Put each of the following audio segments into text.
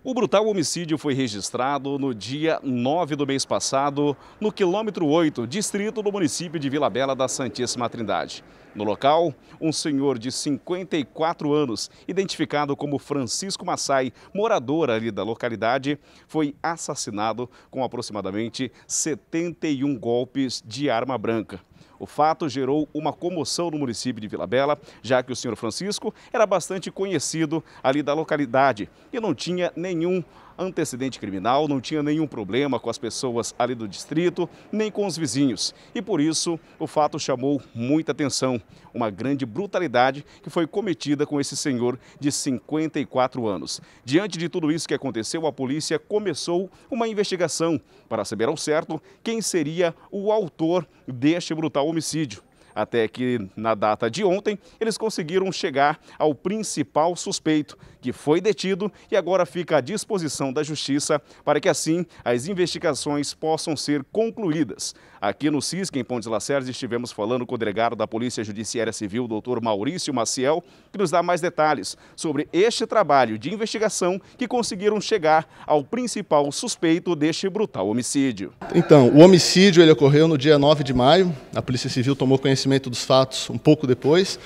O brutal homicídio foi registrado no dia 9 do mês passado, no quilômetro 8, distrito do município de Vila Bela da Santíssima Trindade. No local, um senhor de 54 anos, identificado como Francisco Massai, morador ali da localidade, foi assassinado com aproximadamente 71 golpes de arma branca. O fato gerou uma comoção no município de Vila Bela, já que o senhor Francisco era bastante conhecido ali da localidade e não tinha nenhum antecedente criminal, não tinha nenhum problema com as pessoas ali do distrito, nem com os vizinhos. E por isso o fato chamou muita atenção. Uma grande brutalidade que foi cometida com esse senhor de 54 anos. Diante de tudo isso que aconteceu, a polícia começou uma investigação para saber ao certo quem seria o autor deste brutal homicídio. Até que, na data de ontem, eles conseguiram chegar ao principal suspeito, que foi detido e agora fica à disposição da Justiça para que, assim, as investigações possam ser concluídas. Aqui no CISC, em Pontes Lacerda, estivemos falando com o delegado da Polícia Judiciária Civil, Dr. Maurício Maciel, que nos dá mais detalhes sobre este trabalho de investigação que conseguiram chegar ao principal suspeito deste brutal homicídio. Então, o homicídio ele ocorreu no dia 9 de maio, a Polícia Civil tomou conhecimento dos fatos um pouco depois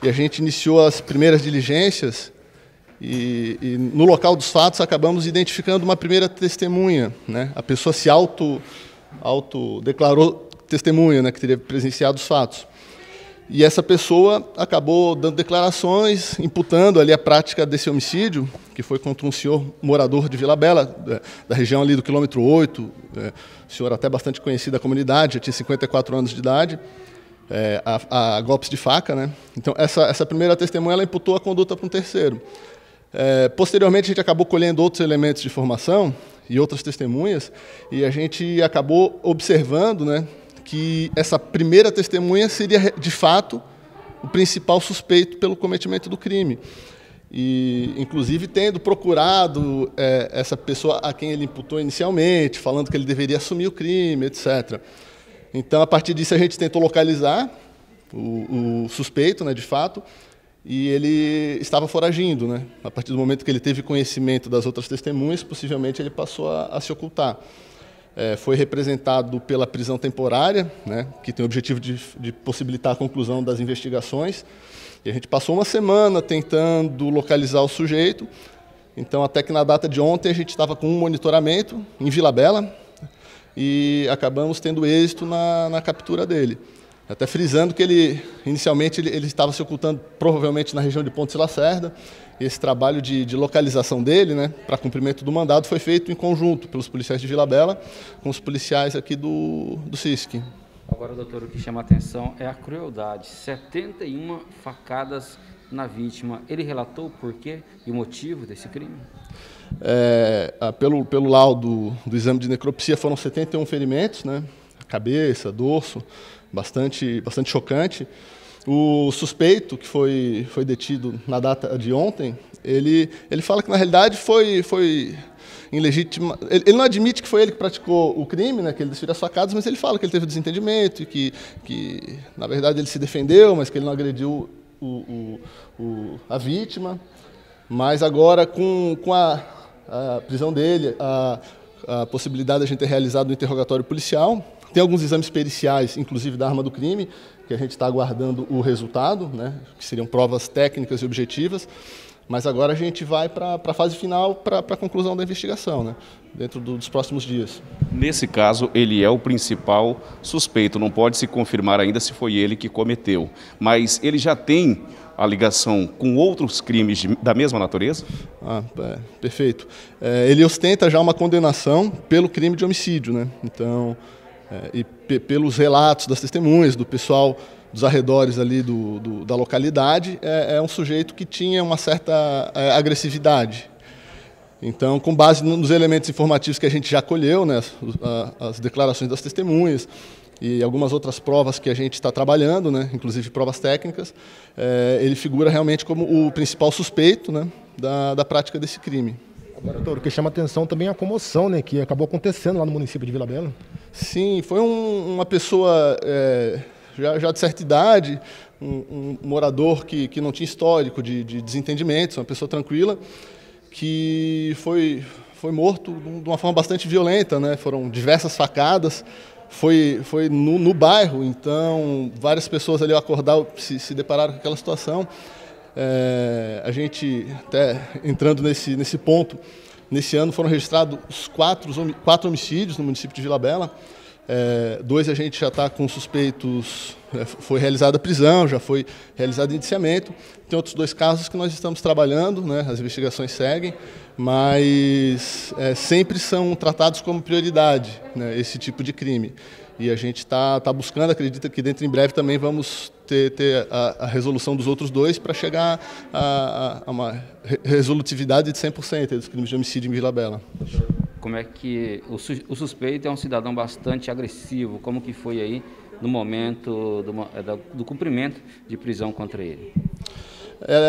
e a gente iniciou as primeiras diligências e no local dos fatos acabamos identificando uma primeira testemunha, né? A pessoa se autodeclarou testemunha, né, que teria presenciado os fatos. E essa pessoa acabou dando declarações, imputando ali a prática desse homicídio, que foi contra um senhor morador de Vila Bela, da região ali do quilômetro 8, senhor até bastante conhecido da comunidade, já tinha 54 anos de idade, a golpes de faca, né? Então, essa primeira testemunha ela imputou a conduta para um terceiro. Posteriormente, a gente acabou colhendo outros elementos de informação e outras testemunhas, e a gente acabou observando, né, que essa primeira testemunha seria, de fato, o principal suspeito pelo cometimento do crime. E, inclusive, tendo procurado essa pessoa a quem ele imputou inicialmente, falando que ele deveria assumir o crime, etc. Então, a partir disso, a gente tentou localizar o suspeito, né, de fato, e ele estava foragindo, né? A partir do momento que ele teve conhecimento das outras testemunhas, possivelmente ele passou a se ocultar. Foi representado pela prisão temporária, né, que tem o objetivo de possibilitar a conclusão das investigações. E a gente passou uma semana tentando localizar o sujeito. Então, até que na data de ontem, a gente estava com um monitoramento em Vila Bela e acabamos tendo êxito na captura dele. Até frisando que inicialmente ele estava se ocultando provavelmente na região de Pontes Lacerda. Esse trabalho de localização dele, né, para cumprimento do mandado, foi feito em conjunto pelos policiais de Vila Bela com os policiais aqui do CISC. Agora, doutor, o que chama a atenção é a crueldade. 71 facadas na vítima. Ele relatou o porquê e o motivo desse crime? Pelo laudo do exame de necropsia, foram 71 ferimentos, né, cabeça, dorso, bastante chocante. O suspeito, que foi detido na data de ontem, ele fala que, na realidade, foi ilegítima. Ele não admite que foi ele que praticou o crime, né, que ele desferiu as facadas, mas ele fala que ele teve desentendimento e que na verdade, ele se defendeu, mas que ele não agrediu a vítima. Mas agora, com a prisão dele, a possibilidade de a gente ter realizado um interrogatório policial, tem alguns exames periciais, inclusive da arma do crime, que a gente está aguardando o resultado, né, que seriam provas técnicas e objetivas, mas agora a gente vai para a fase final, para a conclusão da investigação, né, dentro dos próximos dias. Nesse caso, ele é o principal suspeito, não pode se confirmar ainda se foi ele que cometeu, mas ele já tem a ligação com outros crimes da mesma natureza? Perfeito. Ele ostenta já uma condenação pelo crime de homicídio, né, então... e pelos relatos das testemunhas, do pessoal dos arredores ali da localidade, é um sujeito que tinha uma certa agressividade. Então, com base nos elementos informativos que a gente já colheu, né, as declarações das testemunhas e algumas outras provas que a gente está trabalhando, né, inclusive provas técnicas, ele figura realmente como o principal suspeito, né, da prática desse crime. Agora, doutor, o que chama atenção também é a comoção, né, que acabou acontecendo lá no município de Vila Bela. Sim, foi uma pessoa já de certa idade, um morador que não tinha histórico de desentendimentos, uma pessoa tranquila, que foi morto de uma forma bastante violenta, né? Foram diversas facadas, foi no bairro, então várias pessoas ali ao acordar se depararam com aquela situação. A gente, até entrando nesse ponto, nesse ano foram registrados 4 homicídios no município de Vila Bela. 2 a gente já está com suspeitos, foi realizada a prisão, já foi realizado indiciamento. Tem outros 2 casos que nós estamos trabalhando, né, as investigações seguem, mas sempre são tratados como prioridade, né, esse tipo de crime. E a gente está buscando, acredita que dentro em breve também vamos ter a resolução dos outros 2 para chegar a uma resolutividade de 100% dos crimes de homicídio em Vila Bela. Como é que o suspeito é um cidadão bastante agressivo, como que foi aí no momento do cumprimento de prisão contra ele?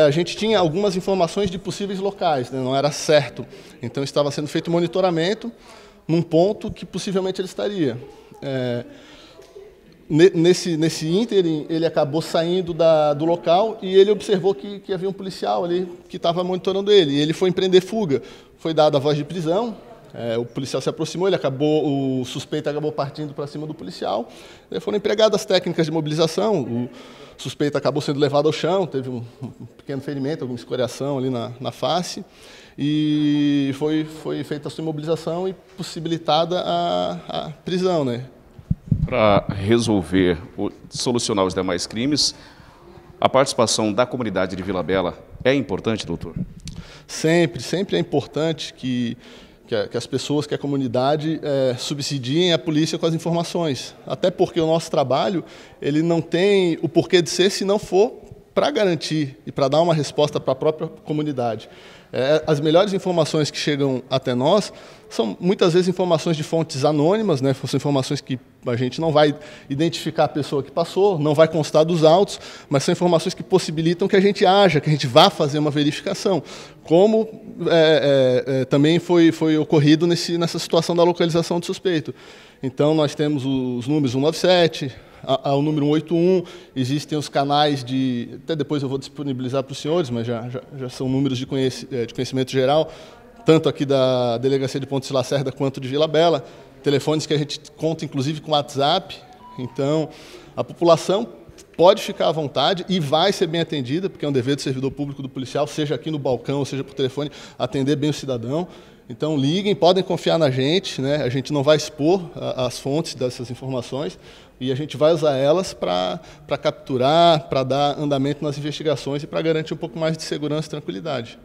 A gente tinha algumas informações de possíveis locais, né? Não era certo, então estava sendo feito monitoramento num ponto que possivelmente ele estaria. Nesse ínterim, ele acabou saindo do local e ele observou que havia um policial ali que estava monitorando ele. E ele foi empreender fuga, foi dada a voz de prisão. O policial se aproximou, o suspeito acabou partindo para cima do policial. Foram empregadas técnicas de mobilização, o suspeito acabou sendo levado ao chão, teve um pequeno ferimento, alguma escoriação ali na face, e foi feita a sua imobilização e possibilitada a prisão, né? Para resolver, solucionar os demais crimes, a participação da comunidade de Vila Bela é importante, doutor? Sempre é importante que as pessoas, que a comunidade subsidiem a polícia com as informações. Até porque o nosso trabalho ele não tem o porquê de ser se não for para garantir e para dar uma resposta para a própria comunidade. As melhores informações que chegam até nós são muitas vezes informações de fontes anônimas, né? São informações que a gente não vai identificar a pessoa que passou, não vai constar dos autos, mas são informações que possibilitam que a gente haja, que a gente vá fazer uma verificação, como também foi ocorrido nessa situação da localização do suspeito. Então, nós temos os números 197, ao número 181, existem os canais até depois eu vou disponibilizar para os senhores, mas já são números de conhecimento geral, tanto aqui da Delegacia de Pontes Lacerda quanto de Vila Bela, telefones que a gente conta inclusive com WhatsApp. Então, a população pode ficar à vontade e vai ser bem atendida, porque é um dever do servidor público, do policial, seja aqui no balcão, ou seja por telefone, atender bem o cidadão. Então, liguem, podem confiar na gente, né? A gente não vai expor as fontes dessas informações e a gente vai usar elas para capturar, para dar andamento nas investigações e para garantir um pouco mais de segurança e tranquilidade.